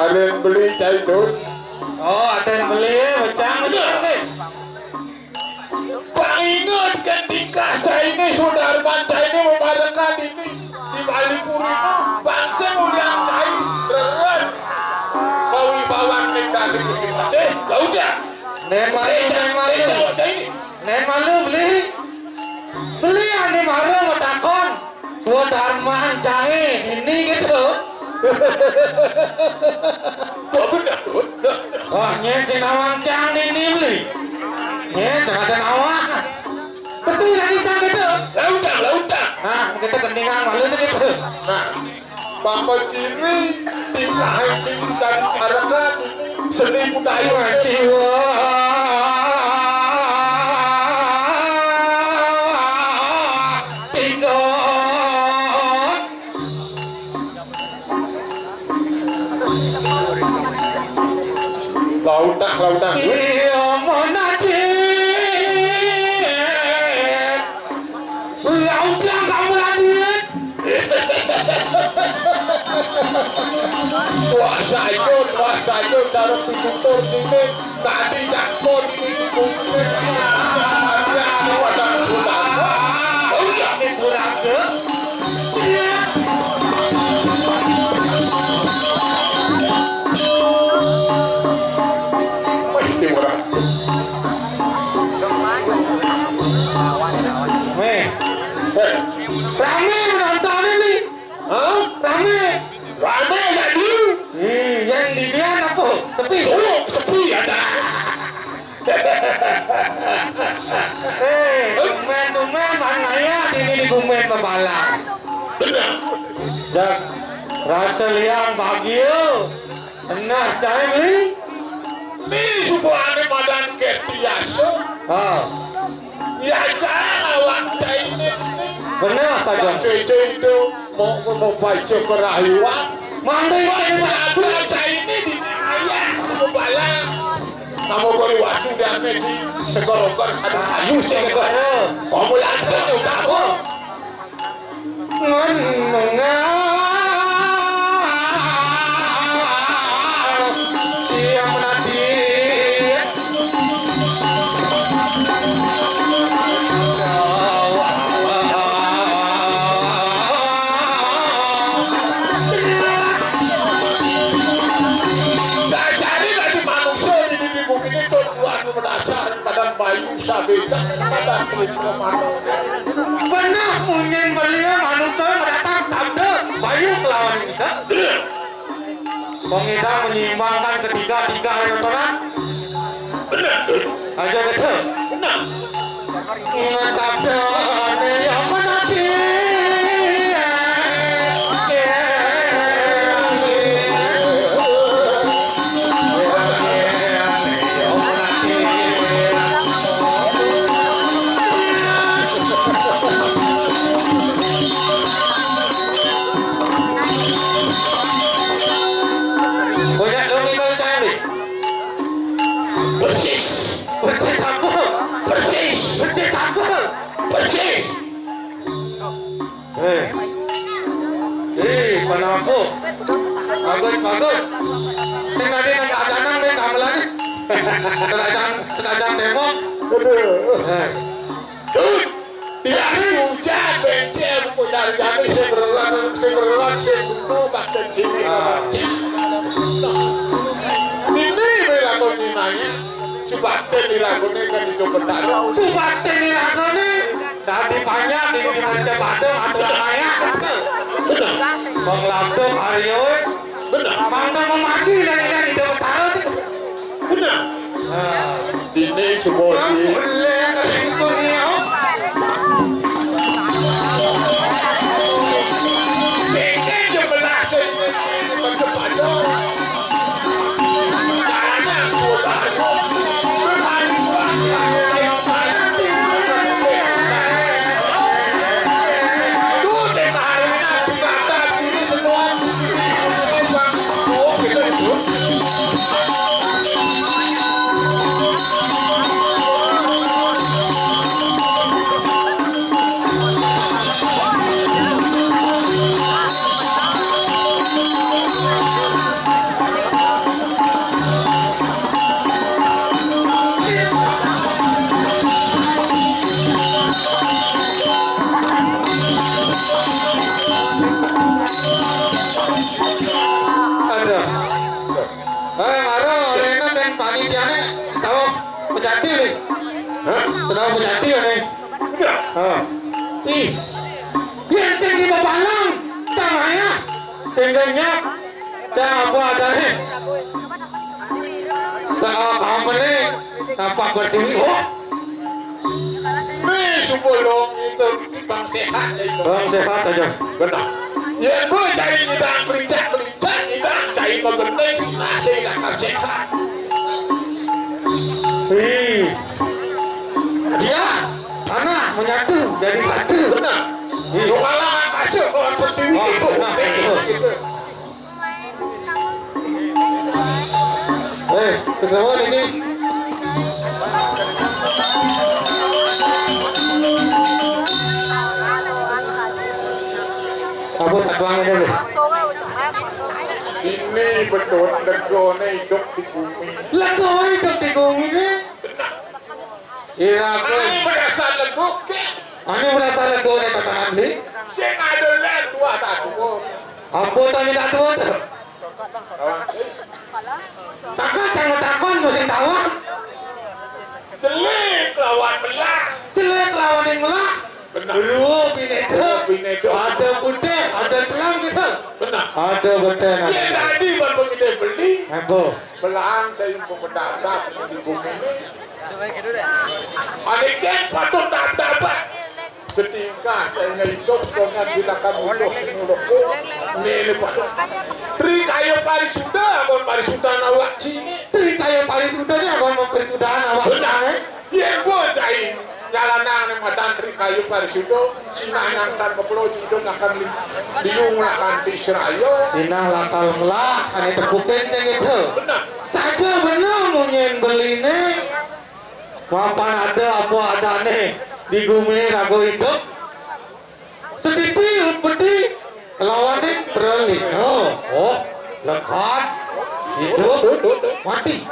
Ada yang beli cai tut. Oh, ada yang beli ya, bacang ini. Bang ingat ketika saya ini Sudarman saya ini memadamkan ini di Balipuri itu bangsa muliang cai berat mau ibawan kita di kita. Nek malu beli. Beli ane baru mau takon. Gua Darman cange ini gitu. Wah, nyet nawang cang ini beli. Nyet jangan nawang. Betul yang cang itu. Lautan. Nah, kita keningan malu gitu. Nah, Bapak kiri tingkah cinta masyarakat seni budaya Jiwa. Lautan. Iya menanti. Lautan kamu lanjut. Puasa itu taruh pintu ini tadi jakpon ini mungkin ada wadah sudah. Oh ya, ini kurang ke. Iya. Pasti orang. Rame menonton ini. Hah? Rame jadi. Yang di dia apa? Sepi ada. Tumen mana ya ini gumen membala. Benar. Jak rasa liang bahagia. Enak cai beli. Ini sebuah madan biasa. Oh, Biasa wanita ini. benar saja. Cucu itu mau baca perahuan. Mandi Wanita ini di ayah sebala. Kamu boleh waktu dan di segorokor ada kayu segor. Kamu lantai udah aku. Dia menanti. Dasarnya tadi manusia di bumi ini tuh waktu berdasar badan bayu sabita badan telinga mata. Benar mungkin beliau manusia mendatang sabda bayu melawan kita. Kita menyimbangkan ketiga restoran. Benar. Aja gitu. Benar. Ingat sabda yang menanti. Banyak logika tadi. Persis. Persis apa? Persis. Persis apa? Persis. Kenapa? Bagus. Ini tadi nak ajanan ni kamelan. Ajanan demo. Tidak hujan bencel punya jadi seberat sebelum bakal sini. Ini melakukan nimanya. Subakte nilagone kan itu benar. Subakte nilagone. Tadi banyak di Raja Badung atau Raya. Bangladesh Aryo. Benar. Mangga memaki dan ini di Utara. Benar. Ini sebuah boleh dunia. Ini jebelah Kenapa berjati nih? Oh. Ih. Yang sing di babalang tamaya. Singganya. Jangan apa ada nih. Saat ini nampak berdiri. Oh. Nih sebelum itu bang sehat itu. Bang sehat aja. Benar. Ya gue cari nidang berita nidang cari mengenai nasi akan sehat. Ih. Dia anak menyatu jadi satu. Benar. Kepala kasih orang berdiri itu. Gitu. Kesemuan ini. Apa satuannya dulu? Ini betul legone hidup di bumi. Lego hidup di bumi ini. Benar. Iya aku. Ini berasa lego ke? Ani merasa lego nih kata Andi. Saya ada lain dua tadi. Apa tadi tak tahu tu? Takkan jangan takon musim tawar. Jelek lawan belah. Jelek lawan yang melah. Benar. Beruh binedo. Ada putih, ada selang kita. Benar. Ada betul. Ya tadi baru kita beli. Apa? Belang saya mau mendadak di bumi ini. Adik patut tak dapat. Ketika saya hidup dengan gunakan mulut menulukku, ini patut. Tri kayu parisuda, kon parisuda awak sini. Tri kayu parisudanya kon mau parisudahan awak. Benar. Ya buat saya. Jalanan yang madan tri kayu parisuda, sinanang tan kepulauan hidup akan diunglakan di Israel. Dina lakal melah, ane tepukin yang itu. Benar. Saya benar munyen beli ni. Kapan ada apa ada nih di bumi ragu hidup. Sedikit peti lawan ni terlik. Oh, lekat hidup mati.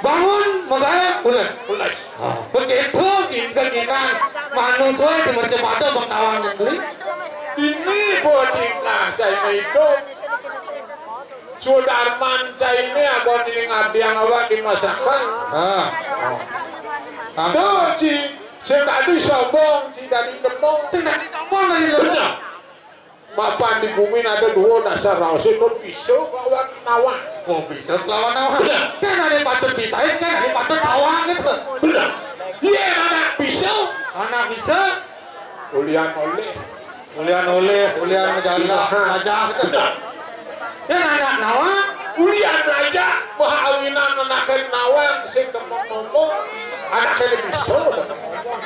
Bangun magaya ulah. Begitu keinginan manusia di macam-macam bangkawan beli. Ini bodikah saya hidup. Sudarman saya ini abang ini ngabiang awak di masakan. Tuh si tadi sombong, si tadi demong. Si tadi sombong lagi benar. Mapan di bumi ada dua dasar raus itu pisau kawan nawan. Oh bisa lawan nawan. Kan ada patut pisahin kan, ada patut tawang gitu. Benar. Iya anak pisau. Anak bisa. Ulian oleh Ulian raja gitu. Dan anak nawan. Ulian raja mahawinan anaknya nawan sing demong ngomong anaknya pisau.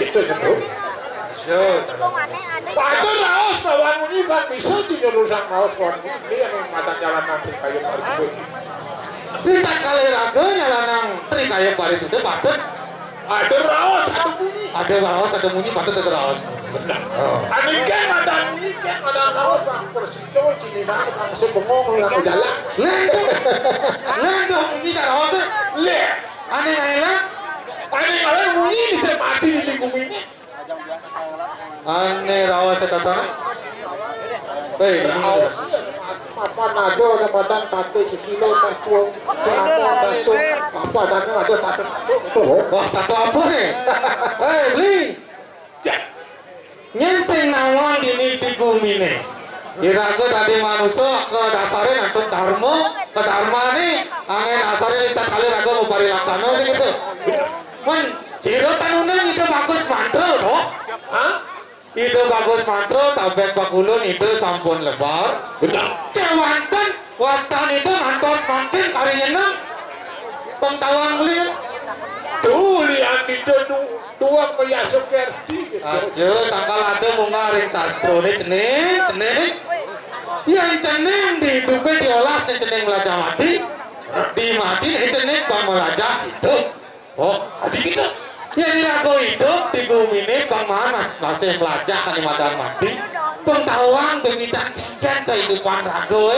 Gitu gitu. Patut raos lawan ini kan pisau tidak rusak raos lawan ini yang mata jalan nanti kayu parisudut. Kita kali raga nyalanang tri kayu parisudut patut. Ada raos, ada bunyi. Ada raos, ada bunyi, patut ada raos. Benar. Ani kan ada bunyi, kan ada raos bang parisudut ini nak langsung bengong langsung jalan. Lendo bunyi tak raos. Le, Ani ngailan. ani ngailan bunyi bisa mati di bumi ini. Ani raos tetap. Raos. Apa nado ada badan satu sekilo satu satu apa dan ada satu. Wah satu apa nih? Beli. Nyensing nawan dini di bumi nih. Diraga tadi manusia ke dasarnya nanti dharma, ke dharma nih angin asarnya kita kali raga mau pari laksana gitu. Men, jiro tanunan itu bagus mantra toh? Hah? Itu bagus mantra, tabek bakulun itu sampun lebar. Benar. Kewantan, wastan itu mantos makin karinya nang. Pengtawang beli. Tuh lihat itu dua kaya sekerti. Ayo, tanggal ada bunga ring sastro ini cening. Yang cening di dupe diolah cening melajah mati. Di mati ini cening bang melajah hidup. Oh, adik kita. Yang dirago hidup di bumi ini bang mana masih melajah kalimantan mati. Pengtawang beminta tiket kehidupan rago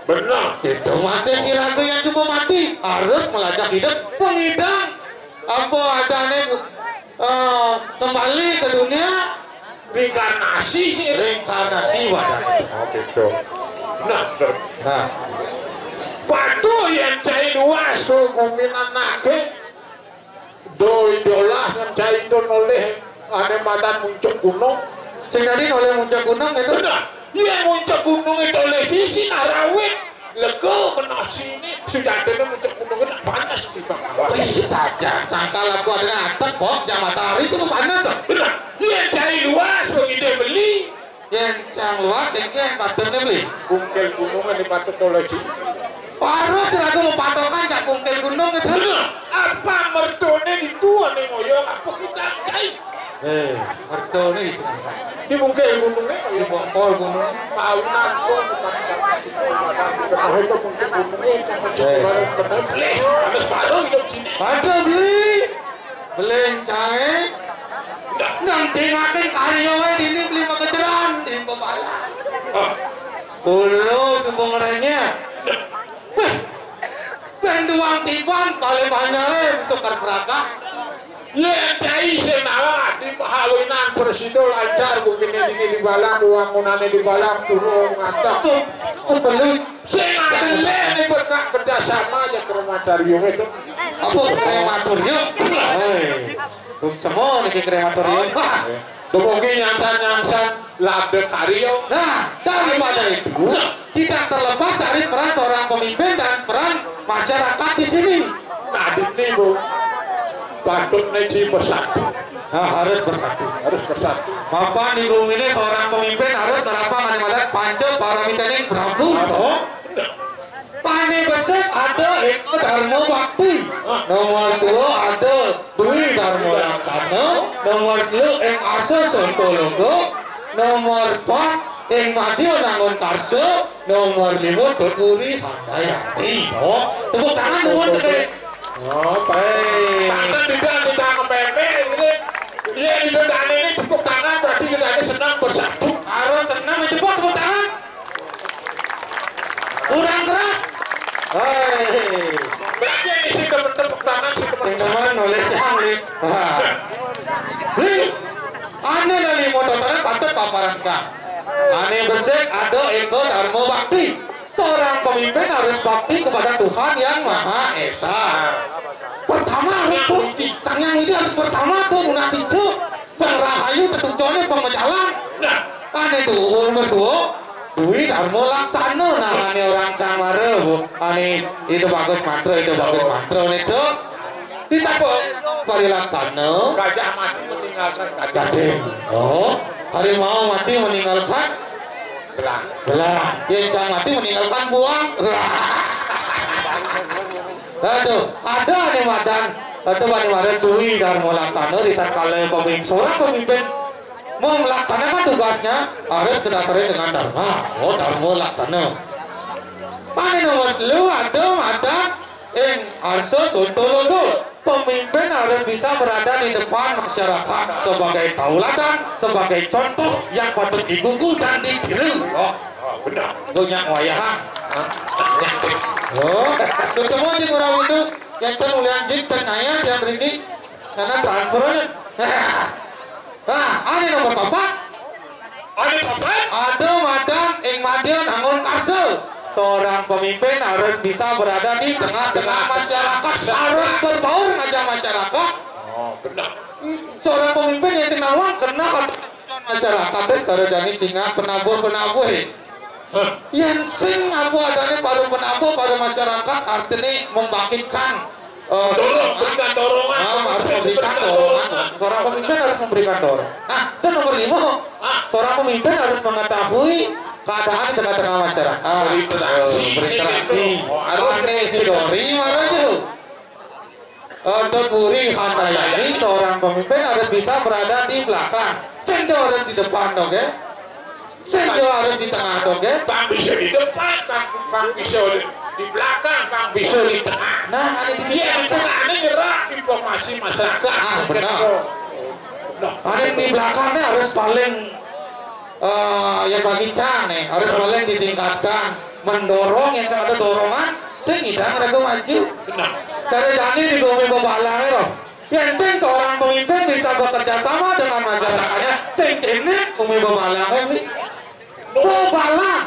Benar. itu masih kirago yang cukup mati harus melajah hidup pengidang apa adanya kembali ke dunia Reinkarnasi wadah. Oh gitu. Nah, Nah, patuh yang cai dua so gumin anaknya do idiolah yang cai do noleh ane madan muncul gunung sing tadi oleh muncul gunung itu benar iya muncul gunung itu oleh sisi narawet lego kena sini sudah ada muncul gunung kena panas di bawah bisa aja sangkal aku ada atas kok jam matahari itu panas benar iya cai luas begini beli yang cang luas yang patutnya beli bungkel gunung yang dipatut oleh sini harus aku mau patokan gak bungkel gunung itu benar apa mertone itu ane ngoyong apa kita cai mertone itu di bungkel gunungnya di bongkol gunung paunan kok bukan itu bungkel gunungnya beli ada separuh hidup sini ada beli cae nanti ngakin karyowe ini beli pekerjaan di Bapala dulu sebenarnya penduang tiban kali banyaknya sukar beraka ya cai senawa di hawinan persido lancar mungkin ini di balang uangunannya di balang turun ngatap perlu saya ngadele ini berkak kerjasama aja ke rumah Daryung itu apa krematorium semua nih krematorium Kemudian nyangsan labde karyo. Nah, daripada itu tidak terlepas dari peran seorang pemimpin dan peran masyarakat di sini. Nah, ini bu, patut neji bersatu. Nah, harus bersatu. Bapak di bumi ini seorang pemimpin harus terapkan manimadat pancel paramitaning Prabu. Pane besek ada Eko Darmo Bakti. Nomor 2 ada Dwi Darmo Laksana. Nomor 3 Eng Arsa Sontologo. Nomor 4 Eng Madio Nangon Karso. Nomor 5 Doduri Handayati. Tepuk tangan teman teman. Tangan tidak kita kepepek ini. Iya di bedan ini tepuk tangan berarti kita ini senang bersatu. Harus senang cepat tepuk tangan. Kurang keras. Berarti ini sih tepuk tangan sih teman-teman oleh Cangli. Ane dari motornya patut paparan kak. Ane besek ada Eko Darmo Bakti. Seorang pemimpin harus bakti kepada Tuhan yang Maha Esa. Pertama harus sang yang itu harus pertama tuh nasi cuk. Pengrahayu ketujuannya pengejalan. Nah, ane tuh umur 2. Dwi Darmo Laksana namanya orang Camara bu. Ane itu bagus mantra itu itu. Kita kok Pari Laksana. Gajah mati meninggalkan Gading. Oh, harimau mati meninggalkan belang. Yang mati meninggalkan buang. Aduh, ada nih madan. Ada madan Dwi Darmo Laksana di tatkala pemimpin mau melaksanakan tugasnya harus didasari dengan dharma. Oh, Darmo Laksana. Pane nomor 3 ada madan Eng Arsa Sontologo. Pemimpin harus bisa berada di depan masyarakat sebagai tauladan, sebagai contoh yang patut dibungku dan ditiru. Oh, benar. Punya wayahan. Oh, ketemu di orang itu yang tenulian jin ternaya yang ini karena transfernya. Nah, ada nomor 4. Ada madan Eng Madion Angon Karso. Seorang pemimpin harus bisa berada di tengah-tengah masyarakat, harus berbaur ngajak masyarakat. Oh, benar. Seorang pemimpin yang tenawang kena masyarakat kalau jadi singa penabuh. Yang sing aku adanya paru penabuh pada masyarakat artinya membangkitkan berikan dorongan. Harus memberikan dorongan. Seorang pemimpin harus memberikan dorongan. Nah, itu nomor 5. Seorang pemimpin harus mengetahui keadaan di tengah-tengah masyarakat. Berinteraksi. Aneh si Dori mana tuh? Untuk Puri Handayani seorang pemimpin harus bisa berada di belakang. Sendo harus di depan dong ya. Sendo harus di tengah dong ya. Bang bisa di depan, bang bisa di belakang, bang bisa di tengah. Nah, ada di tengah ini gerak informasi masyarakat. Benar. Ada di belakangnya harus paling yang bagi nih harus paling ditingkatkan, mendorong yang ada dorongan sehingga mereka maju. Cara jadi di bumi Bapalang itu, yang penting seorang pemimpin bisa bekerja sama dengan masyarakatnya. Ini bumi Bapalang ini, Bapalang,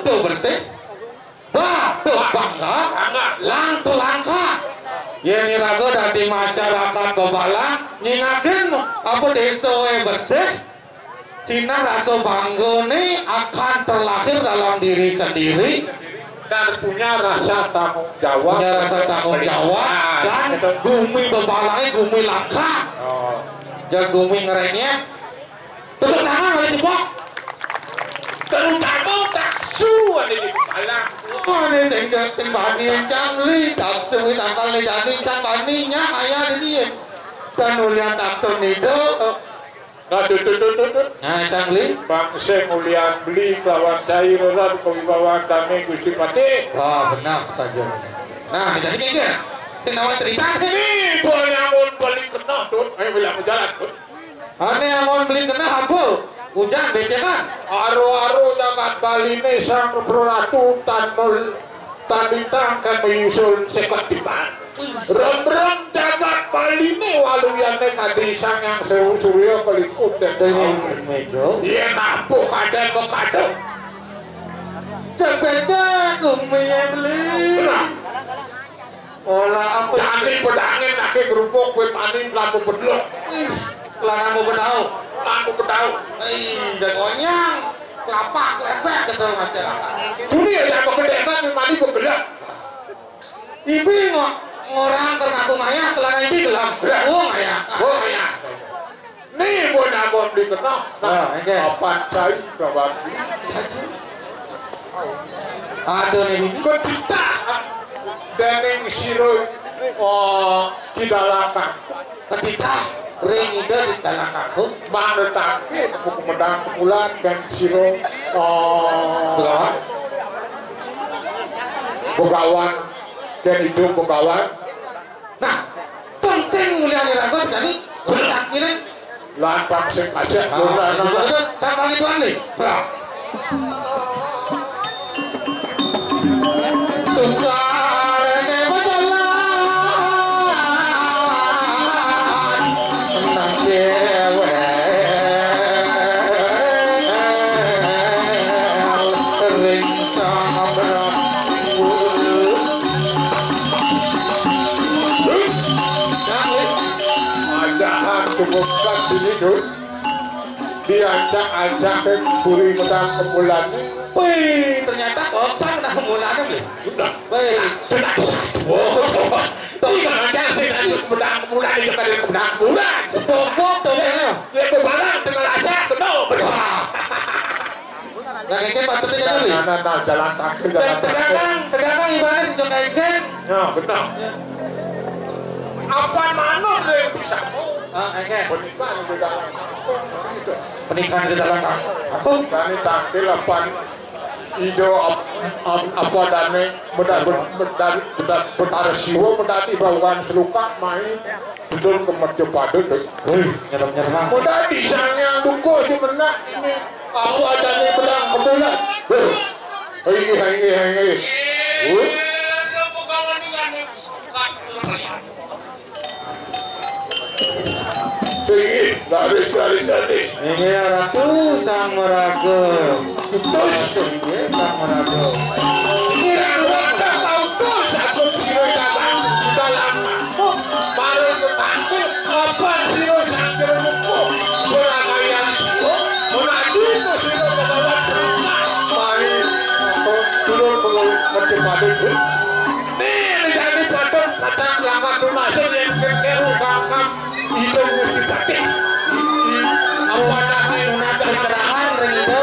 tuh bersih, langka. Yen irago dadi masyarakat Babalang nyingaken apa desa bersih. Cina rasa banggone akan terlahir dalam diri sendiri dan punya rasa tanggung jawab. Dan bumi Babalangnya bumi langka. Jangan bumi ngerenyet. Tepuk tangan oleh cepok. Terutama taksu ada di kepala. Ini sing bani yang jangli taksu tangkal ni jani cang baninya ayah ini. Dan ulian taksu itu. Nah, Nah, jangli. Bang Seng ulian beli lawan cair dan kewibawaan kami Gusti Pati. Wah, benar saja. Nah, jadi ini nama cerita ini banyak beli kena tuh. Ayo bilang jalan tuh. Ane amun beli kena apa? Hujan becekan. Aru-aru jagat Bali ini sang peratu tanitang kan menyusul seketipan. Rem-rem jagat Bali ini waluyane kadrisang yang sewu surya kelingkup dan mejo. Iya napuh kadang ke kadang. Cepet umi yang beli. Olah apa? Jangan pedangin nake gerupuk kue paning lampu bedlok. Lampu bedau. Lampu bedau. Jagonyang. Kelapak, lepek gitu masyarakat. Dunia yang kegedean mani kegelap. Ibu ngorang terngaku maya celana ini gelap. Maya. Nih bonabon dikenal. Apa cai kawan? Aduh nih. Ketita dening siro tidak lakan. Ketita ring itu di dalam aku. Mana tapi medang bulan dan siro Bogawan dan itu Bogawan. Nah, penting mulia nirago jadi berat ini. Lantang sing kasih sama itu nih. Tunggal ini berjalan tentang cewek ringtang berat. Cukup sini tuh diajak-ajakin buri medang kemulan. Wih, ternyata kosong medang kemulannya beli. Wih, Tidak ada sih medang kemulan itu kan medang kemulan. bobok tuh ya. Ya kebalang tinggal aja kenal. Nah, ini patutnya jadi. Nah, jalan kaki, jalan kaki. Tegang ibaratnya sudah kayak Ya, benar. Apa manut yang bisa? Pernikahan di dalam aku. Kami tampil apa ido apa dane benar siwa medati bawaan seluka main betul ke merjo padu tuh. Nyerang. Mudah disangnya duko di menak ini aku ada nih pedang kemulan. Hei. Laris. Ini ratu sang meragu. Ini sang meragu. Aku siro dalam baru kepantu apa siro sangkir muku berangkaian siro menadi siro bawa cerita main turun berjumpa itu nih jadi patut patang langkah tunasan yang kekeru kakak itu mesti pakai apa nasi unat keterangan itu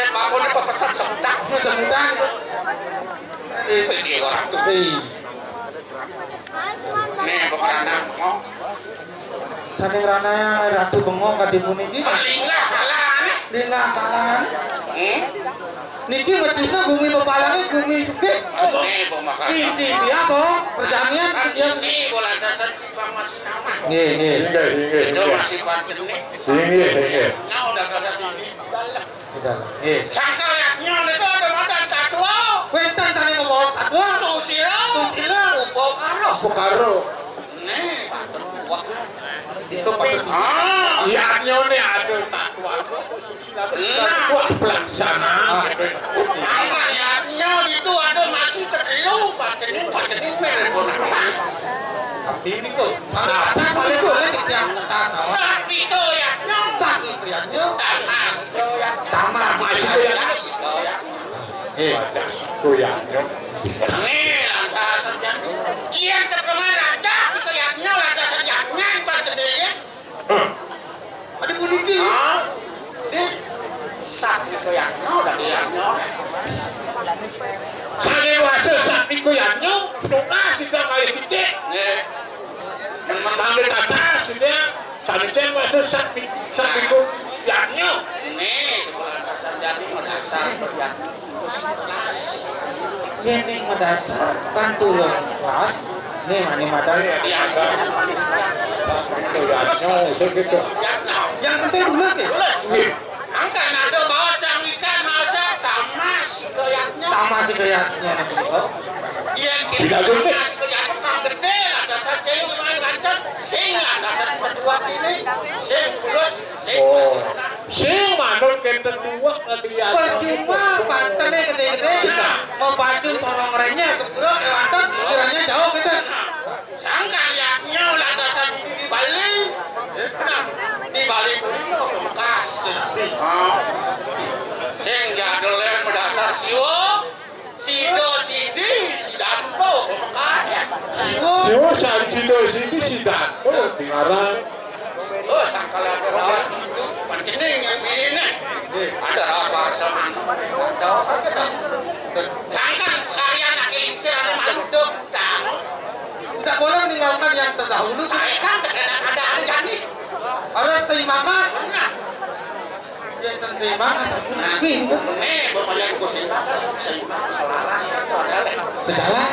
nek bakone pepesan semudah. Semudah. Iki ora tuh. Nek peperana ngomong. Saking rana ratu bengong kadipun iki. Lingah salah. Lingah kalan. Niki mestinya bumi pepalange bumi sugih. Nek pemakan. Isi dia kok pertanian yang Ini bola dasar Jepang masih aman. nggih. Itu masih paten nih. Nggih. Nah udah kada ini dalam. Nggih. Sangkal yaknya itu ada madan satwa. Wenten sane ngomong satwa. Susila. Upo karo. Nih, paten tua. Itu patut. Yaknya nih ada taswa. Wah, pelaksana. Angkat yaknya itu ada masih terlalu paten ini mereka. Tapi ini kok. Atas paling boleh yang atas. Sapi itu yaknya. Sapi itu yaknya. Tamas itu yaknya. Tamas itu yaknya. Goyangnya. Nih, lantas saja. Iya, terkenal lantas goyangnya, lantas yaknya pada dia. Ada puniki. Sapi goyangnya udah goyangnya. Sane wasil sapi goyangnya, tungah sida kali gede. Nih. Mengambil atas sudah. Sane cen wasil sapi goyangnya. Nih, sekolah dasar jadi dasar goyangnya. Ini mendasar bantu loh kelas. Nih mani madal. Biasa. Goyangnya gitu. Yang penting dulu sih. Angkat nado bawa sang ikan masa tamas goyangnya. Tamas goyangnya. Iya, kita tamas goyangnya kang gede. Ada sate yang lumayan ganteng. Sing ada sate berdua ini. Sing terus. Sing manut kenten dua nanti ya. Percuma pantannya gede-gede. Mau baju tolong remnya keburuk lewatan kiranya jauh gitu. Sangka yaknya ulah dasar di Bali. Di Bali itu bekas. Sing jadole mendasar siwo. Sido sidi sidanto bekas. Siwo sido sidi sidanto dilarang. Oh, sangkala ada rawas itu. Pancening yang ini. Ada rawas warsaman. Sangkan karya nak kelinsir ada makhluk dokter. Tidak boleh meninggalkan yang terdahulu. Saya kan keadaan jadi. Harus seimbangkan. Yang terseimbangkan. Nih, berbanyak keseimbangan. Seimbang, selaras itu adalah. Sejalan.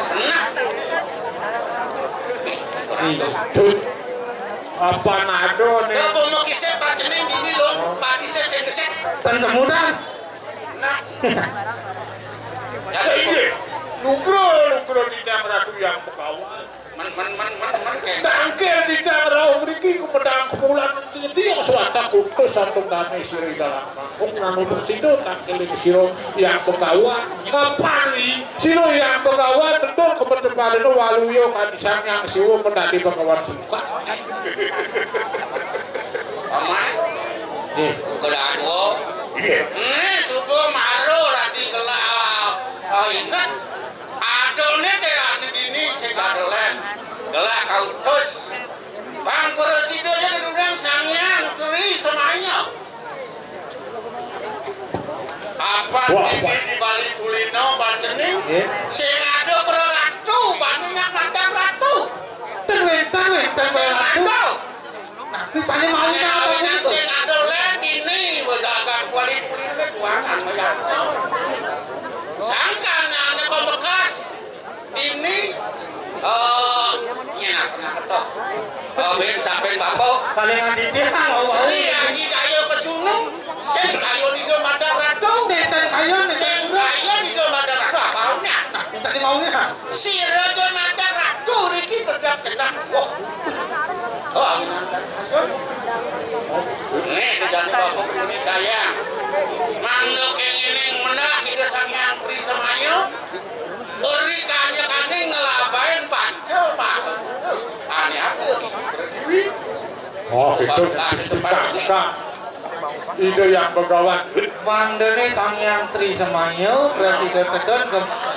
Apa nado nih? Kalau mau kisah pacening gini loh, pati sesek-sek. Dan semudah. Nah, ya ini, nugro tidak meratu yang pekawan. Tangkir tidak merau beriki kepedang kepulan jadi yang suata kutus satu kami siri dalam kampung namun bersido tangkir ini siro yang pekawan. Ngapani siro yang pekawan tentu kebetulan itu waluyo kadisan yang siwo menadi pekawan suka. Aman? Kedua. Suku malu rati gelap. Ingat adone teh gini segadolen. Gelak kautus. Bang Presiden jadi udang sangyang teri semuanya. Apa ini di Bali Kulino Bantening? Sing ada beratu bandingnya mandang ratu. Terwentan Ratu. Tapi sana mau apa gitu? Sing ada len ini berdagang kuali kulino kuangan bayarnya. Sangkan ada pembekas ini. Nyana senang ketok. Ben sampai bapak. Kalingan didi mau. Iya, di kayu pesunung. Sen kayu di domada ratu. Neten kayu Sen kayu di domada ratu apanya? bisa dimaunya. Si raja mata ratu Riki berdak-dak. Oh, nih jangan bapak ini kaya. Manuk yang ini menak kita sangyang pri semayo. Uri kanya ngelabain pancel pak. Aneh apa? Oh itu kakak. Itu yang begawan. Mandene Sangyang Tri Semayo Presiden Kedon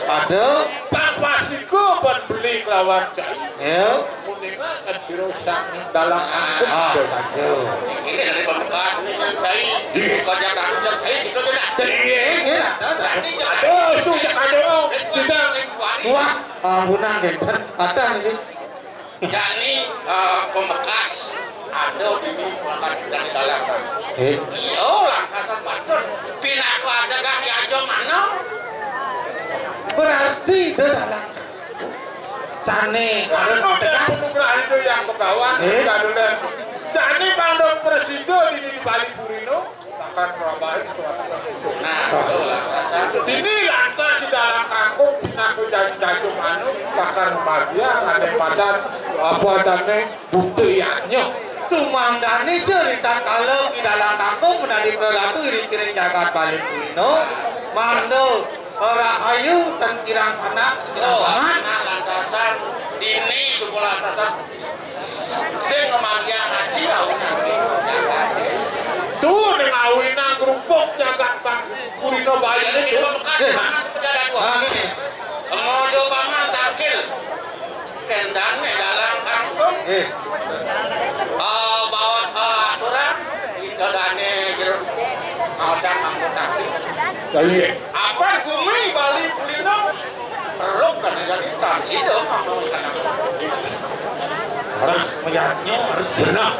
ada Pak Pasiku buat beli lawan cai. ya dengar dirusak dalam angkut. Ini dari pembekas ini yang saya kerja kerja saya itu tidak. Aduh, sudah aduh, sudah. Wah, ampunan genten. Ada ini. Yakni pembekas ada ini makan dari dalam. Iya, langkasan patut. Pinaku ada kan di ajo mana? Berarti di dalam Sane harus itu yang kebawan Sane Pandong Presido di Bali Purino akan Surabaya. Ini lantas di dalam kampung aku jadi manu bahkan magia ada padat apa adanya buktiannya. Sumangdani cerita kalau di dalam kampung menjadi produk iring-iring jagat Bali Purino Mando orang ayu dan kirang sana lantasan ini sekolah lantasan sing ngomongnya ngaji tuh dengan awina kerupuk jagat Bang Purino Bali ini ngojo paman takil kendang dalam kampung bawa aturan indodane jeruk kawasan kampung takil apa bumi Bali Purino perlu kan jadi tansi dong harus melihatnya harus benar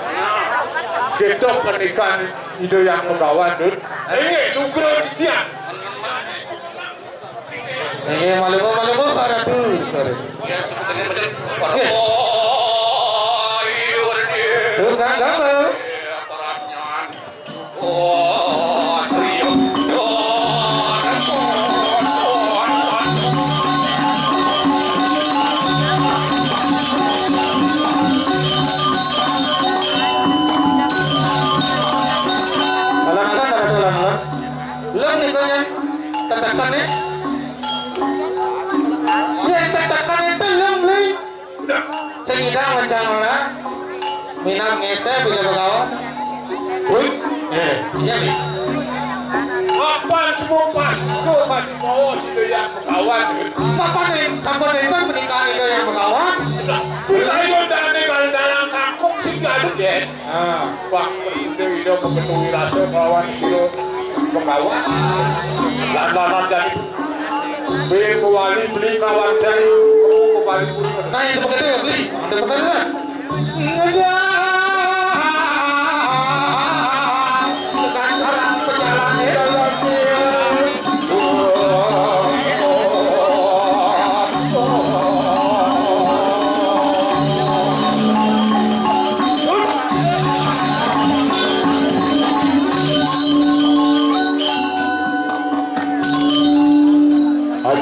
kita pernikahan itu yang membawa dud nugro dia malu para tuh kan sehingga mencanglah minang ngese bisa berkawan. Iya nih. Apa semua pasku masih mau sudah yang berkawan? Apa nih? Sampai dengan pernikahan itu yang berkawan? Kita itu dalam kampung sih nggak ada deh. Bang Presiden itu memenuhi rasa kawan itu berkawan. Lantaran jadi beli kawan saya. Nah itu begitu ya beli, ada benar enggak? Sekarang pejalan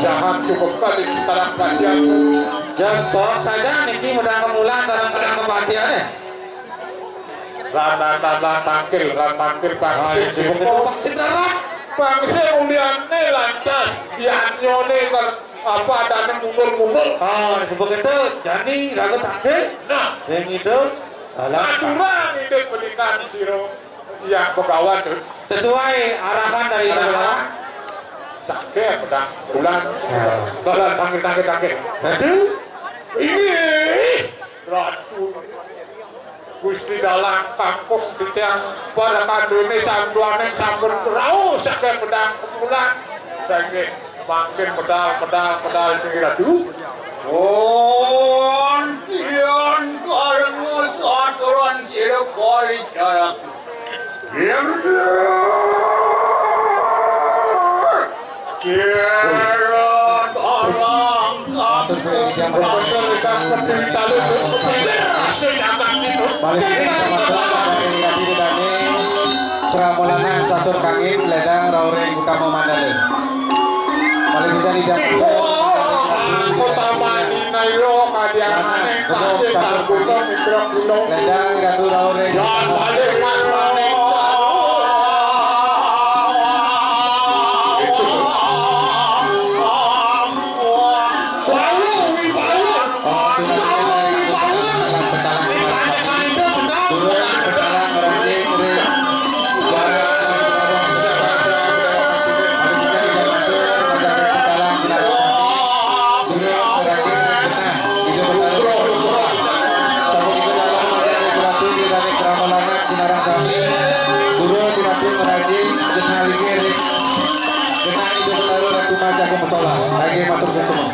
jangan cukup kali antara kalian. Jempol saja niki mudah kemula antara kepatian ya. Ran tangkil bangsa uliane lantas dianyone apa adane mundur. Disebut itu jadi ragu tangkil. Nah, yang itu aturan itu pernikahan siro yang begawan sesuai arahan dari begawan. Tangkil pedang bulan. Bulan tangkil. Aduh. Ini ratu Gusti dalam kampung di tiang pada kandune samduane sampun rau sakit pedang kemulan sange makin pedal sing radu pion karengul aturan sira kali cara Pramulana sasur kangin ledang raureng utama mandale. Paling bisa tidak. Kota Manina yo kadianane kasih sarbuto mitra gunung. Ledang ratu raureng. Yan balik mas mane. sinarang kami dulu tinapin merajin jenang ligir jenang itu selalu ratu maja ke musola lagi matur semua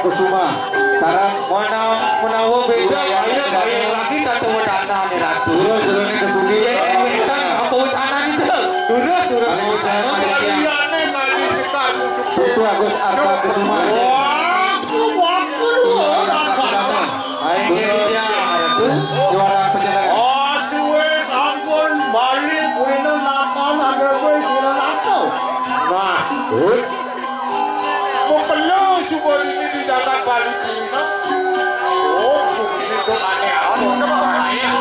Kusuma, sarang menawa beda ayo lagi satu wadana nih ratu. Dulu nih kesudi. Kita apa wadana itu? Dulu. Itu Agus Arta Kusuma. Ayo dia ratu juara pencetak. Oh suwe ampun balik kuino napan ada gue kira nato. Nah, penuh subur ini di dalam balik ini. Oh, ini tuh aneh.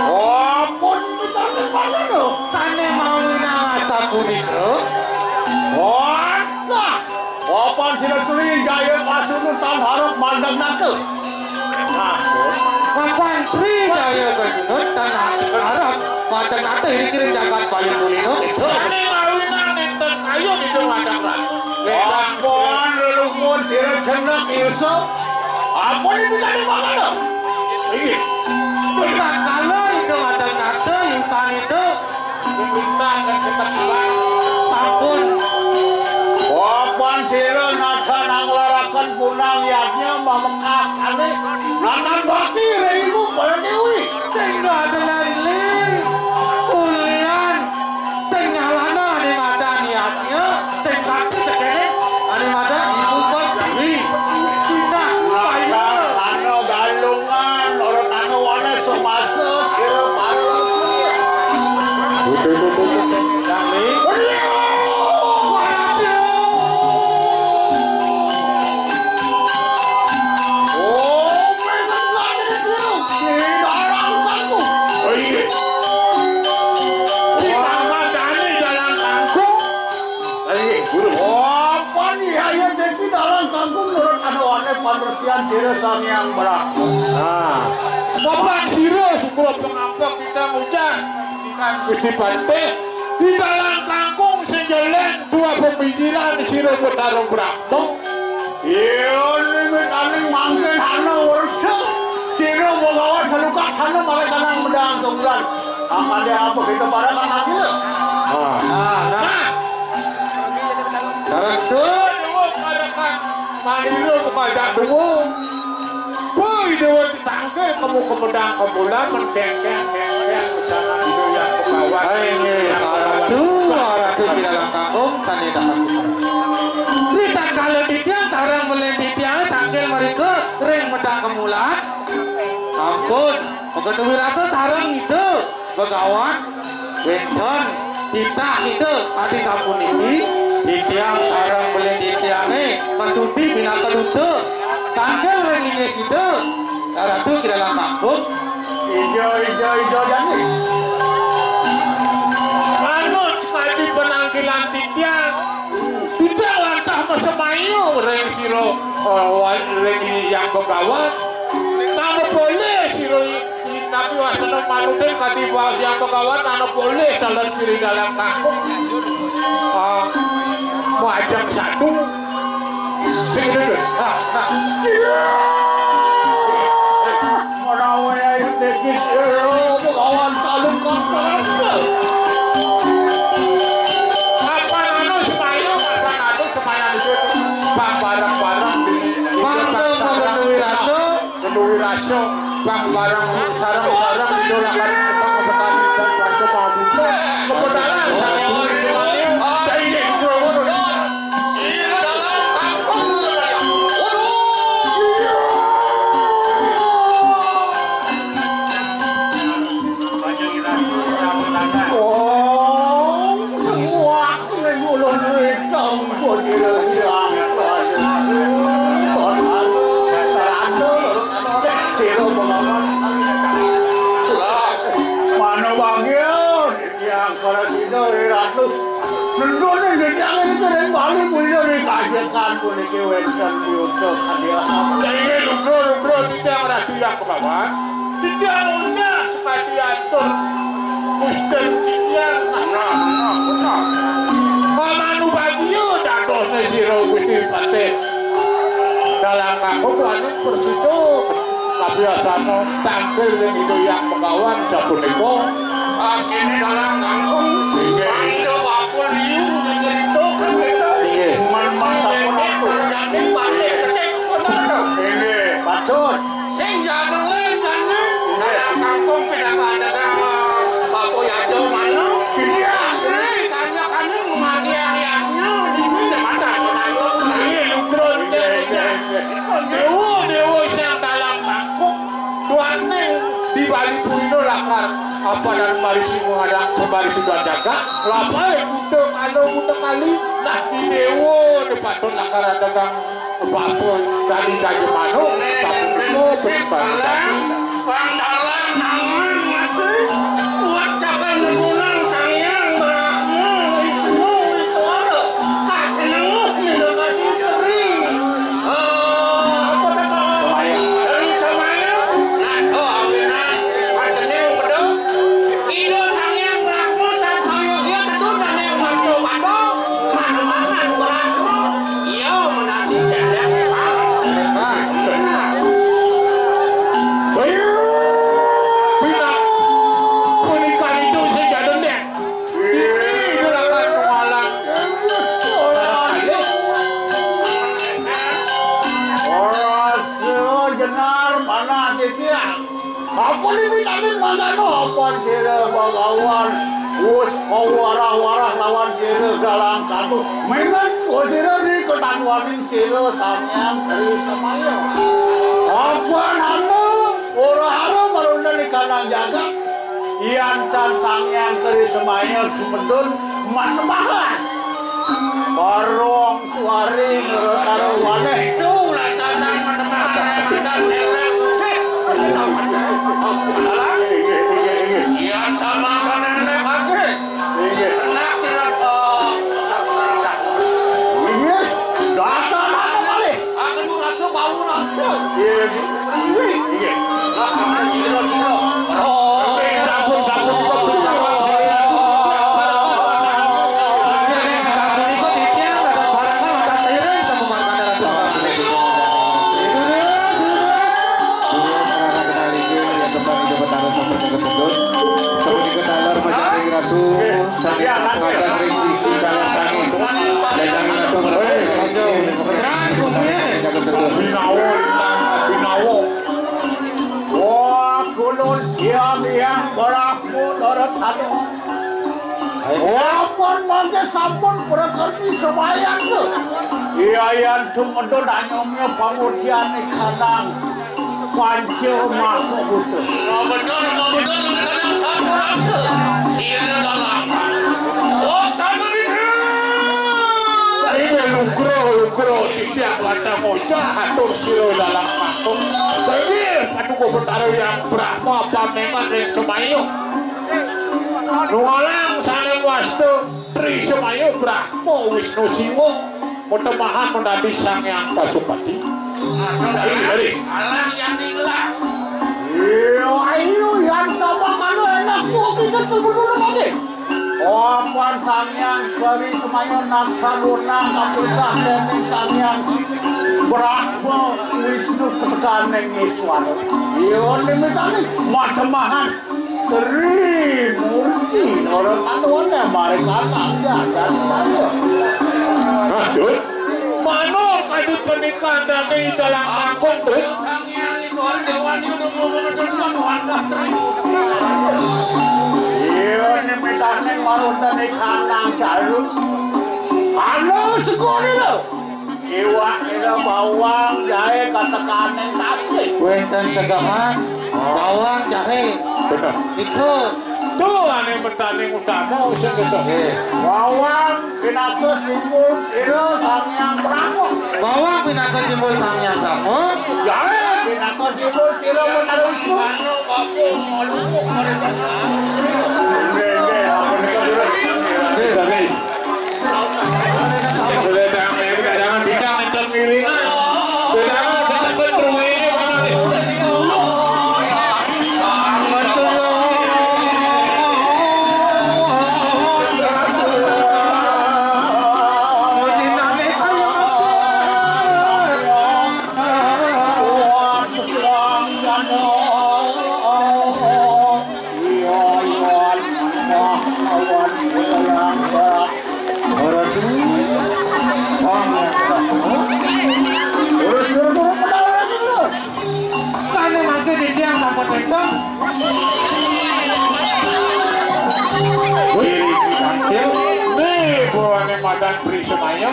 Oh, ampun kita mana tuh? Tane mau nama sabun itu. Oh, nah. Apa sila suri jaya pasunu tan harap mandang nakal. Nah, Kapan Sri Jaya Gajunut tanah harap mandang nate kira jagat paling mulino itu. ini ngawinan enten kayu di madang ratu. Ampun leluhur sila jenak ilso. Ampun itu tadi mana? Ini. Kita kalau itu mandang nate insan itu Bintang dan ketekilan. sampun. Ampun sila nasa nanglarakan punang yadnya mamengak aneh. Nanang bakti reimu pada dewi. Tinggal adalah ini kulian sing nyalana ane mada niatnya sing kaki sekene ane mada ibu kos dewi Cina Nasa ano galungan orang ano wane semasa kira palu. kami Oh, memang lagi itu. Darang kamu. Oh iya. Sama Dani dalam kangkung. Ayo, guru. Oh, apa nih ayah jadi dalam kangkung menurut ane pamersian diri sang yang berat. Nah, Bapak Jiro sebuah pengampok kita hujan. Gusti Bante di dalam kangkung senjeleng dua pemikiran Jiro bertarung berapa. Iya, ini kami manggil hana workshop. Jiro bawa seluka hana malah kanang medang tunggal. Akan dia apa kita pada kan lagi? nah Betul, pada kan. Mandiri kepada dulu. Boy, dewa ditangke kamu kemedang kebulan mendengkeng jangan itu yang pegawai Ratu di dalam kampung tani dapat kita kalau ditiang sarang belen ditiang tangkel mereka ring medang kemulan ampun mengenai rasa sarang itu begawan Benton kita itu adi sampun ini ditiang sarang belen ditiangnya masudi binatang itu tangkel ring ini gitu Ratu di dalam kampung ijo jani manut sekali penangkilan titiang tidak lantah masemayu ring siro ring yang begawan mana boleh siro tapi wasana manutin katiba yang begawan mana boleh dalam siri dalam kampung mau ajak satu sini Marawaya yang dekis begawan salung kontrak apa nano semayu bang barang-barang di mengenai rasa Kedui raso bang barang sarang-sarang didolakan tentang petani dan raso pabrik kebenaran saya dari desa yang ke bawah tidak punya seperti atur Gusten tiang benar Manu Bagio dan dosa siro Gusti Pate dalam kampung anu persitu kebiasaan tampil yang itu yang penggawan sabuniko asini dalam kampung itu bakul liu mencerita ini patut sing jadulin mana dalam kampung tidak ada bapak yajo mana dia tanya mengagiannya di sini ada ini lukron dewa yang dalam kampung tuane di balik puino lakar apa dan marisi menghadang kembali sudah jaga lapai untuk untuk kali nah di dewa di patun lakar dagang bapak dari gaji mano tapi itu berbalik pandalan tangan masih buat jaga nemunan sayang berakmu ismu itu ada tak seneng minum lagi kering apa kata dari semuanya nato awinan pasnya bedong idol sayang berakmu dan sayang dia tentu dan yang maju mano mana-mana berakmu iya menanti jalan apa ni vitamin mana no apa sira bagawan us warah-warah lawan sira dalam kartu memang sira ni ketanwamin sira samyang dari semaya apa nama orang haram marunda ni kanang jaga ian tan samyang dari semaya sumedun masebahan barong suari karo waneh culah tasang masebahan yang sama kanan pakai enak silat ini data mana balik aku rasa bau rasa iya apa siro oh dapur yang berlaku darat anu. Walaupun mangke sampun berkerti semayang ke. Yang tumedon anyomnya pangutian kadang pancil masuk butuh. Bener kadang sampun ke. Siana dalam. So sama ini lugro tiap baca bocah atur silo dalam kampung. Jadi aduh bertaruh yang berapa pamengan yang semayu. Nualang saling wastu Tri Semayu Brahmo Wisnu Siwo Mutemahan menadi sang yang Pasupati. Dari alang yang tinggal. Ayo yang sama kalau enak kita berburu lagi. Opan Sangyang Kari Semayu Naksaluna Kapusah Dening Sangyang Brahmo Wisnu Keteganeng Iswara. Iyo limitani Matemahan Tri Murti orang anuannya mereka dan saya. Aduh, mana kadu pernikahan dari dalam kampung tuh? Sangyang Iswara Dewan itu ngomong-ngomong warga Tri. Iya, ini mitane maruta di kandang jarum. Halo sekali lo. Iwa ira bawang jahe katakaneng tasik. Wenten segahan, bawang jahe. Benar. Itu tuh ane bertanding utama usia gitu. Bawang pinake simbol ira Sangyang Brahmo. bawang pinaka simbol Sangyang Brahmo. Jahe pinake simbol ira Menara Wisnu. Madan Tri Semayu.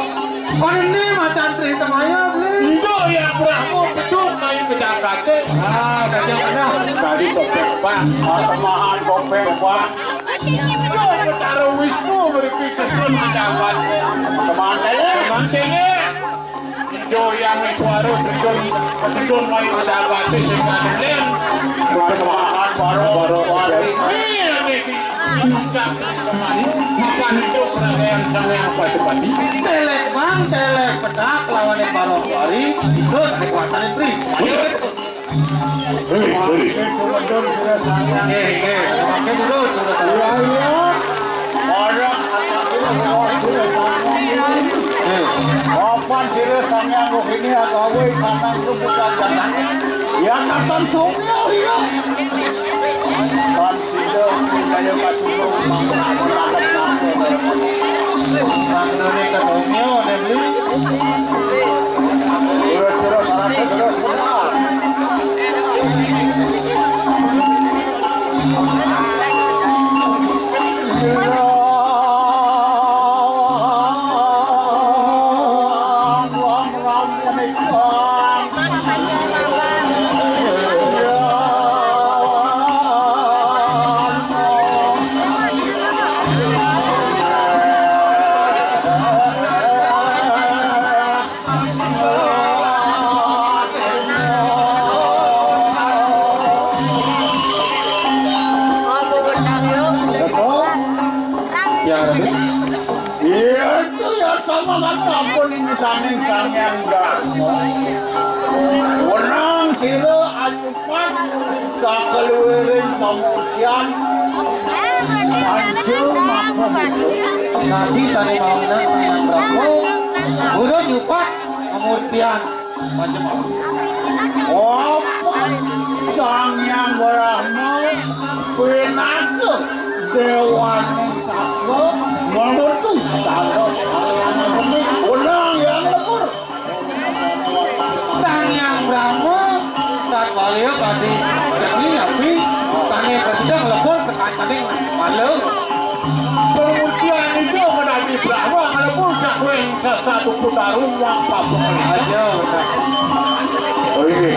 Ini Madan Tri Semayu beli. Itu yang Brahmo betul main bedakate. Ah, saja mana? Tadi topeng Pak, temahan topeng Pak. Yo Menara Wisnu berpikir mendapat kemana? Yo yang suara betul main bedakate semanen. Temahan baru. Iya nih. Telek bang, telek pedak lawan yang Barowari itu kekuatan Tri. Pakai dulu Opan sila Sangyang Rohini agawai kanang subuka jalan yang natan somnya iya. Pan sila kaya katulong Nandone katongnya nebli. Terus benar. Saning Sangyang Brahmo Wenang sila anyupan Kakeluirin pamutian Pancil makmum Nabi sani mauna Sangyang Brahmo. Udah nyupat pamutian macam Opa Sangyang Brahmo pinake Dewan Sakti menutup salot Unang yang lepur Sangyang Brahmo tak balik tadi jadi api tani Halo. Kemudian itu menjadi Brahma kalau puncak yang satu putar rumah papung Ayo. oh ini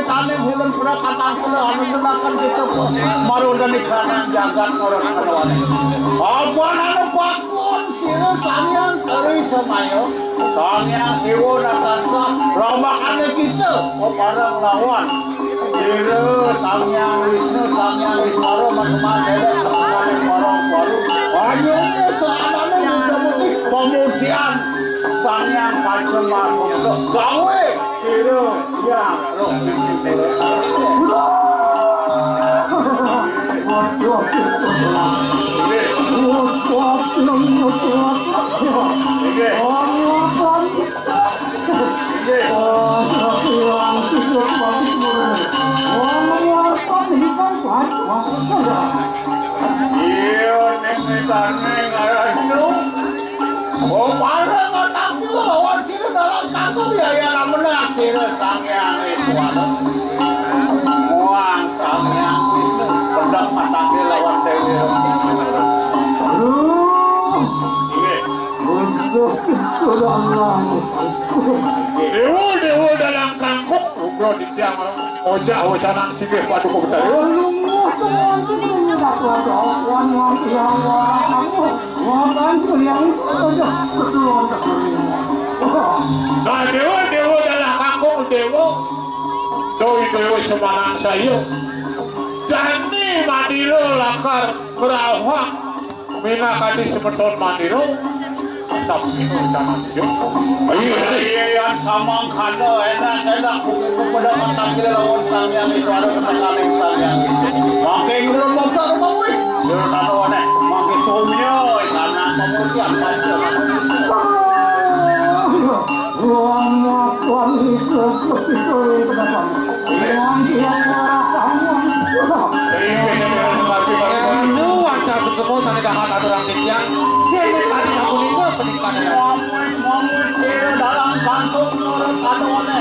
Tane bulan pura katang kula anu gunakan situ marunda nikanan jagat orang kalawane. Apa anu pakun sira sampeyan teri samayo. Sampeyan siwo natansa rombakane kita parang lawan. Sira sampeyan Wisnu sampeyan Wiswara macam-macam kalawane parang baru. Ayo samane mudah-mudahan kemudian sampeyan macam-macam gawe sira yang Dewa dalam kangkung, bro di tiang ojak sini padu kau betul. Nah dewa dalam kangkung dewa, dewa semanang saya. Dani Mandiro lakar berawak, mina kadi semeton Mandiro. Iya samang kado enak kepada mantanggil lawan sampeyan itu ada setekan sampeyan. Makin ngurun motor mau weh. Yo tano nek makin somyo karena kemudian saja. Dalam kantung orang kadoane.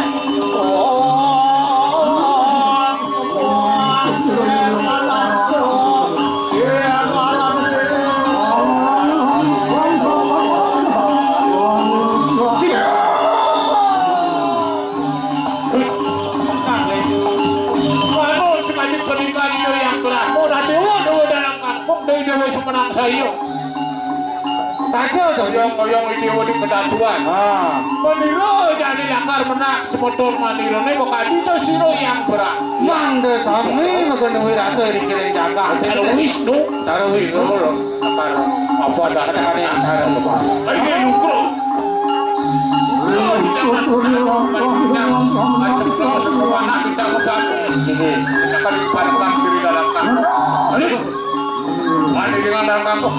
Koyong ini di kedatuan. Mandiro jadi lakar menak semotor Mandiro nih kok kadi itu siro yang berat. Mangga sami mengenai rasa dikirim jaga. Taruh Wisnu loh. Apa dah ada yang ada lupa. Ini nukro. Kita akan diparkan diri dalam kampung. Mandi dengan dalam kampung.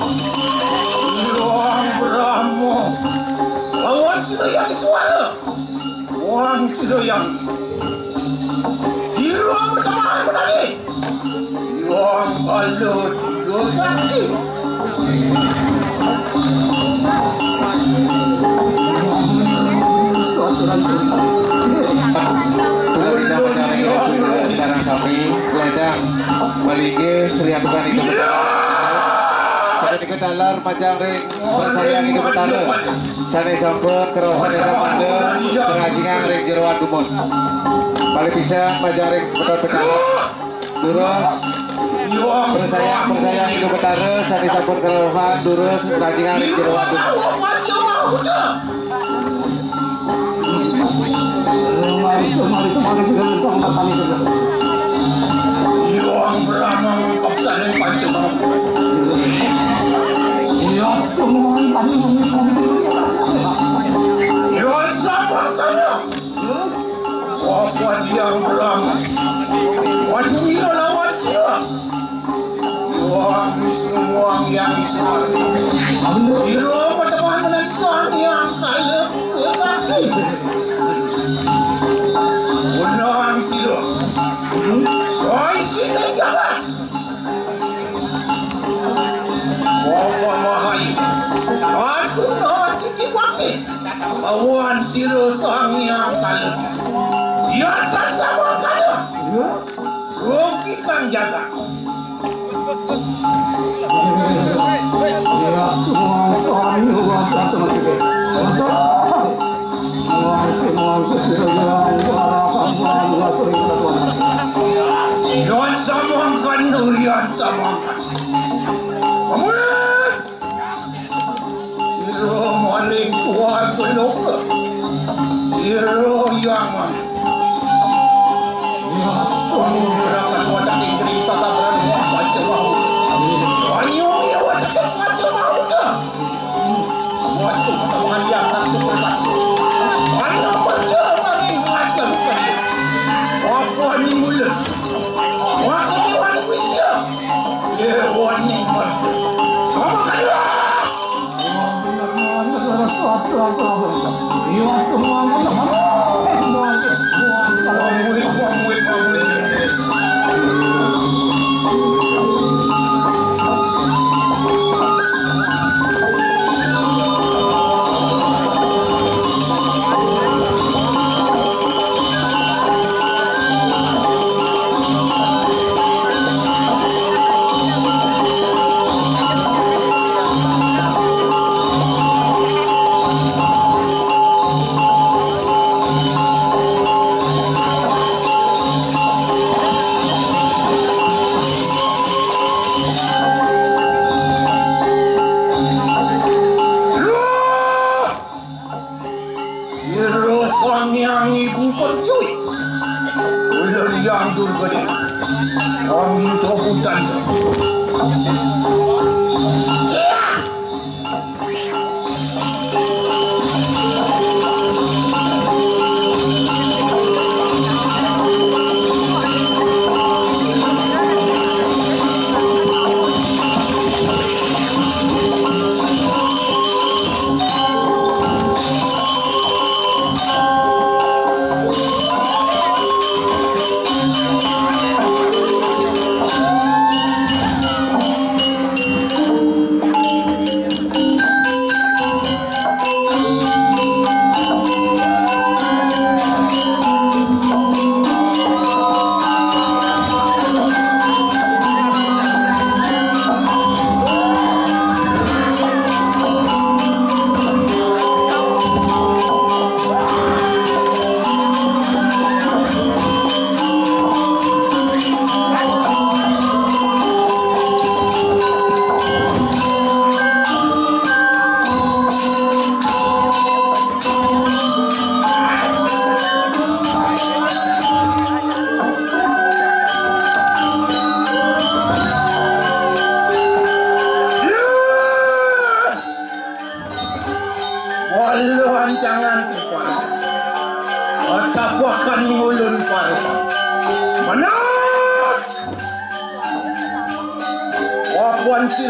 Iwang Brahmo lawan Siroyang Suara. Wang Siroyang Siroyang berteman menari. Iwang Balut Tiga Sakti. Sekarang kami ledang melinggi kriatukan itu. Ketika dalar majang ring bersayang itu betala. Sane sampun kerohan desa mande pengajingan ring jeroan gumun. Balik pisang majang ring betul betala. Durus bersayang itu betara. Sane sampun kerohan durus pengajingan ring jeroan gumun. Iwang Brahmo kapsaning Pancamang. Iya, temuan tadi Iwang Sabang tanya. Wapan yang Brahmo. Wajumira lawan siwa. Iwang Wisnu Muang yang Ismar. Siro pertemuan menentuan yang kalah kesakti. Unang Siro. Soy sini jalan. Bawa mahai. Aku no sikit waktu. Awan Siro sang yang kalah. Dia tak sama kalah. Rugi kang jaga. Yon samangkan nurian samangkan. Pamulan! Siro maling suar peluk. Siro yang menggunakan wadah Inggris tata beranmuan baca mahu. Wanyungnya wadah baca mahu dah. Waktu pertemuan yang langsung berlangsung. Mana pergi maling masa bukan. Apa ni mula? Waktu ni wani kuisya. Dia wani masa. Sama kan lah.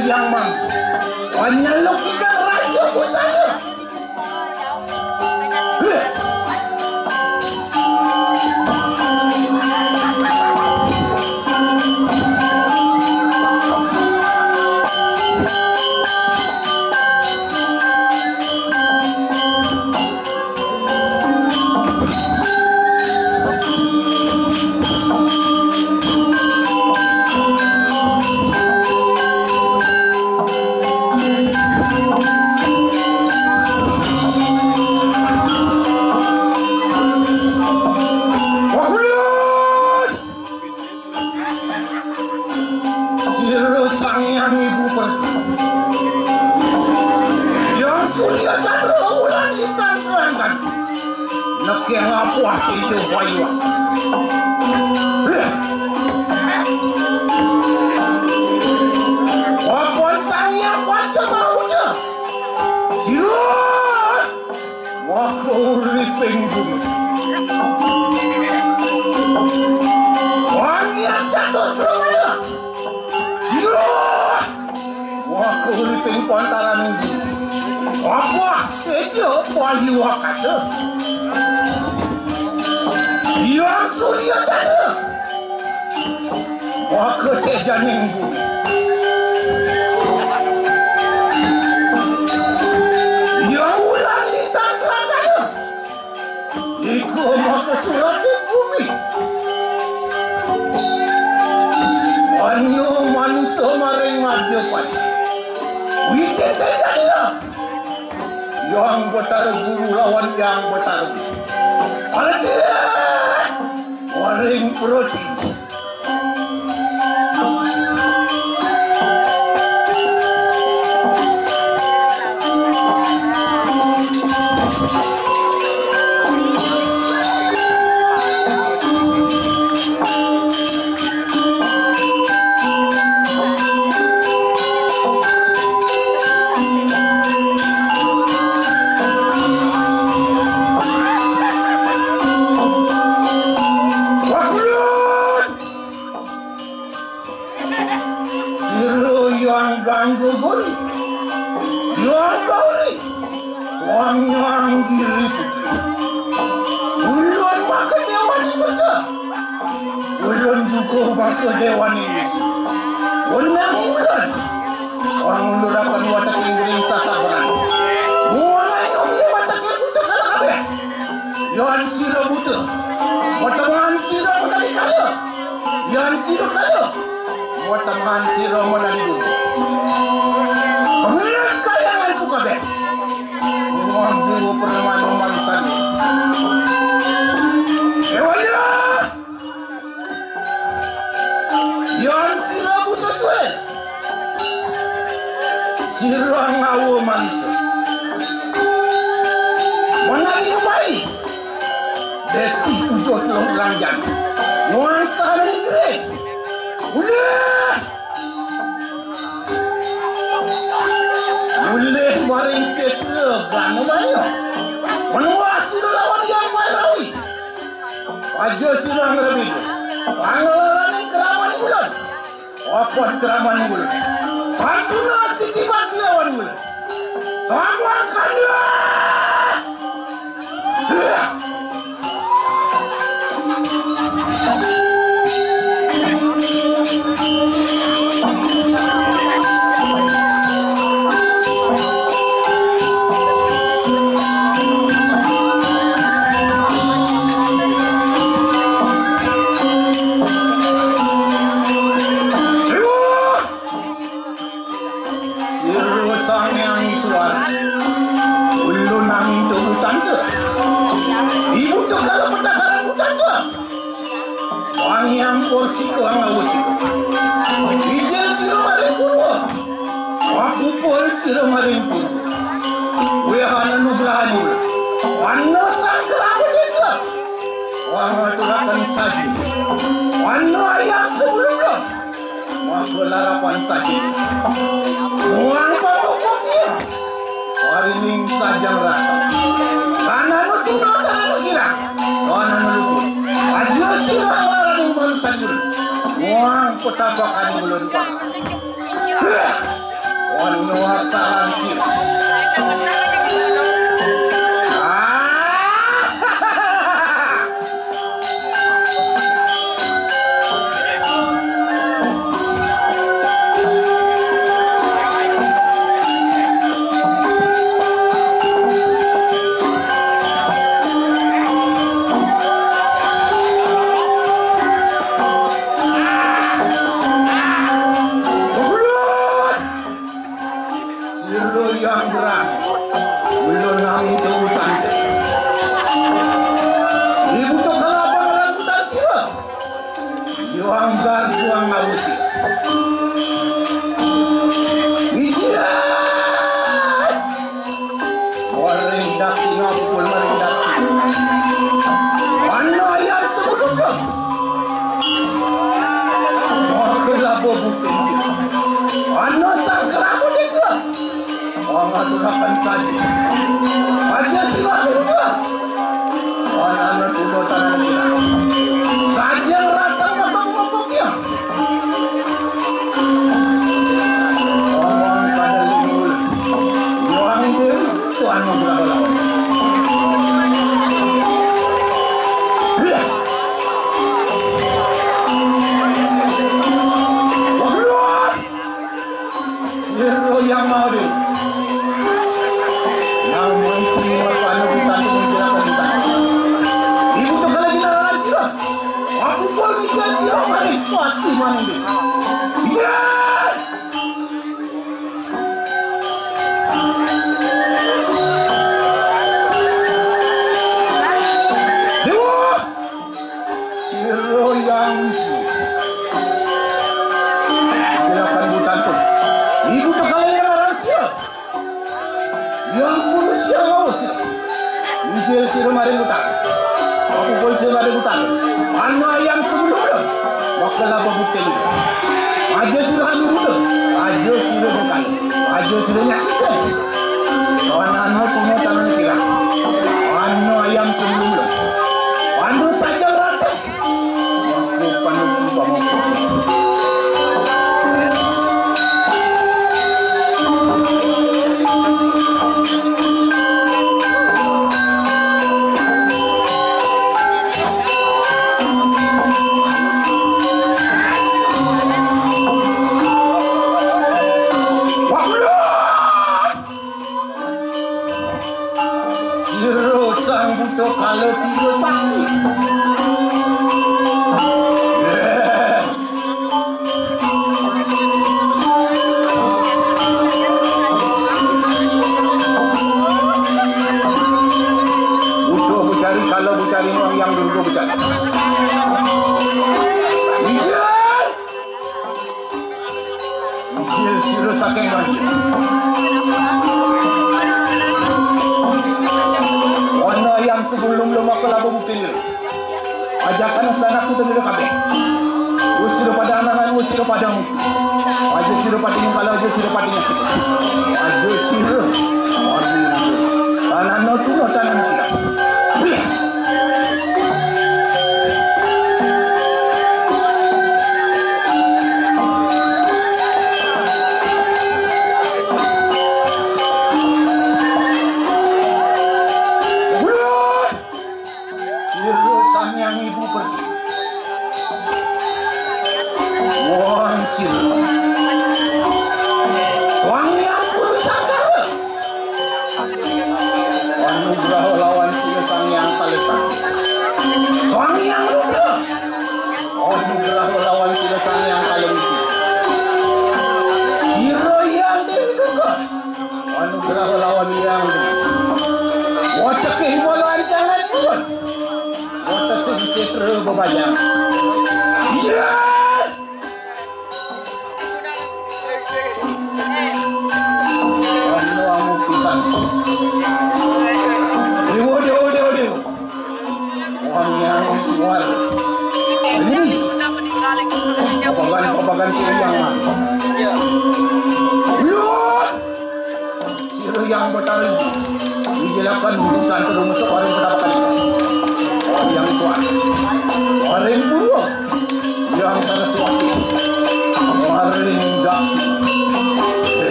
yang mampu menyeluk ikan raja busana. Yang apa itu bayu? Apa saya baca maunya? Siapa? Waktu ripeng bumi. Wangian jatuh kemana? Siapa? Waktu ripeng pantaran bumi. Apa itu bayu akasa? Yang surya tanda waka teja minggu yang ulang lintang tanda iku maka surat di bumi anu manusia maring madyapan wikin teja dia yang bertaruh guru lawan yang bertaruh dia waring protein. Ke dewan ini unang ulan orang undur akan watak ingring sasabaran mulai omnya watak yang butuh kalah kabeh yang siro butuh watangan siro menali kaya yang siro kaya watangan siro menali dulu pengirat kayanganku kabeh uang dulu perman memalusan ewannya yang sira butuh tuan sira ngawo manusia menali baik desti ujot loh ranjang nuansa negeri udah boleh maring setra gana banyak menua sira lawan yang mairawi aja sira ngerebi pangalaran keraman bulan apa keraman bulan pantuna siti bati lawan bulan semua kandang yang porsi ko ang awusi ijan siro maring purwa aku pun siro maring purwa wehana nugrahan mula wanno sangkeramu desa wang aturakan saji wanno ayam sebelumnya wang larapan saji muang pamukuknya warining sajang rata karena nutuna tangan kira karena nulukut aja siro sajur, wang kota bakal mulun bangsa. kesalahan sih.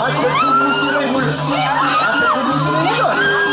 Ada tubuh sirai mulut. Ada tubuh sirai mulut.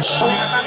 Jalan